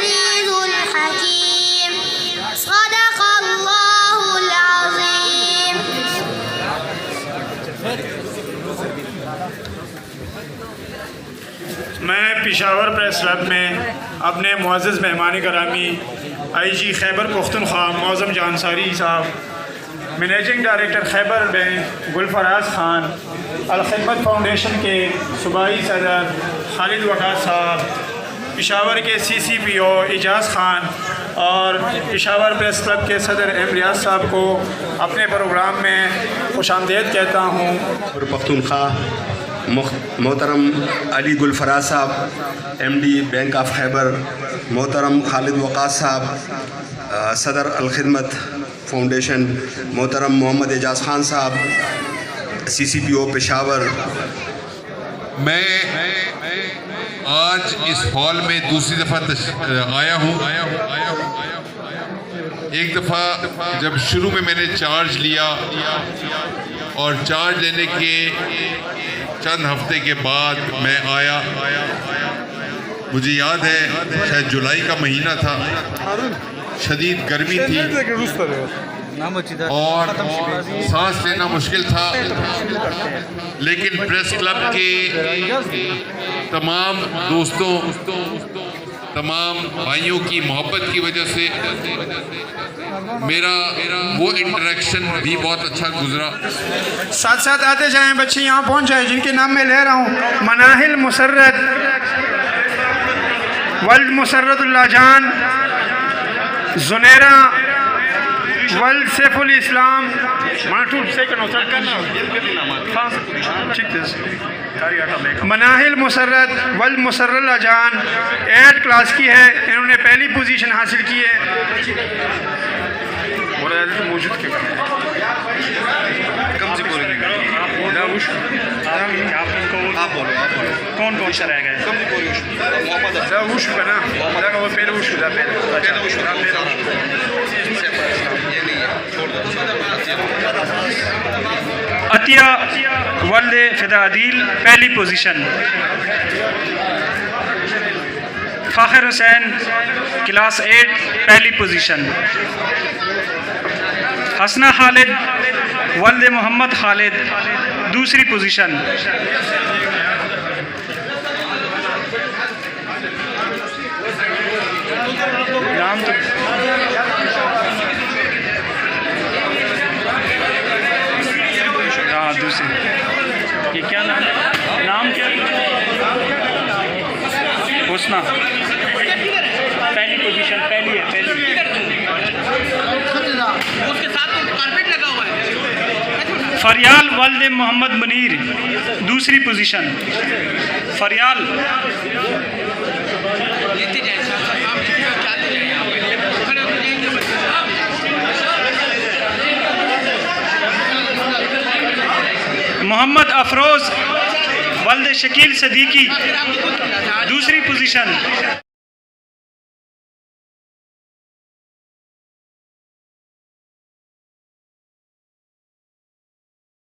अज़ीज़ुल हकीम। सदक़ल्लाहुल अज़ीम। मैं Peshawar press club में अपने मुअज़्ज़ज़ मेहमान करामी IG Khyber Pakhtunkhwa Moazzam Jansari sahab, managing director Khyber bank Gulfaraz Khan, Al Khidmat foundation के सूबाई सदर खालिद वक़ास साहब, पेशावर के CCPO एजाज़ खान और पेशावर प्रेस क्लब के सदर एम रियाज साहब को अपने प्रोग्राम में खुशामदीद कहता हूँ। पख्तूनख्वा मोहतरम अली गुलफराज साहब MD बैंक ऑफ खैबर, मोहतरम खालिद वक़ास साहब सदर अल-खिदमत फाउंडेशन, मोहतरम मोहम्मद एजाज़ खान साहब CCPO पेशावर। मैं आज इस हॉल में दूसरी दफ़ा आया हूँ। एक दफ़ा जब शुरू में मैंने चार्ज लिया और चार्ज लेने के चंद हफ्ते के बाद मैं आया, मुझे याद है शायद जुलाई का महीना था, शदीद गर्मी थी और सांस लेना मुश्किल था, लेकिन प्रेस क्लब के तमाम दोस्तों, तमाम भाइयों की मोहब्बत की वजह से मेरा वो इंटरेक्शन भी बहुत अच्छा गुजरा। साथ साथ आते जाएं बच्चे यहाँ पहुँच जाए जिनके नाम मैं ले रहा हूँ। मनाहिल मुसर्रत, वल्द मुसर्रतुल्लाह जान, जुनेरा, वल्द सैफुल इस्लाम, मनाहिल मुसर्रत वल्द मुसर्रतुल्लाह जान 8 क्लास की है, इन्होंने पहली पोजीशन हासिल की है। मौजूद के कम से बोलेंगे आप बोलो कौन कौन सा रह गए? कम से बोलिए वुश का ना, वो पहले वुश था, पहले अतिया वल्द फिदादिल पहली पोजीशन, फ़ाखिर हुसैन क्लास 8 पहली पोजीशन, हसना खालिद वल्द मोहम्मद खालिद दूसरी पोजीशन, नाम तो हाँ दूसरी, ये क्या नाम क्या? हुस्ना पहली पोजीशन, पहली है पहली। उसके साथ कारपेट लगा हुआ है। फरियाल वल्द मोहम्मद मुनीर दूसरी पोजीशन, फरियाल मोहम्मद अफरोज़ वल्द शकील सदीकी दूसरी पोजीशन।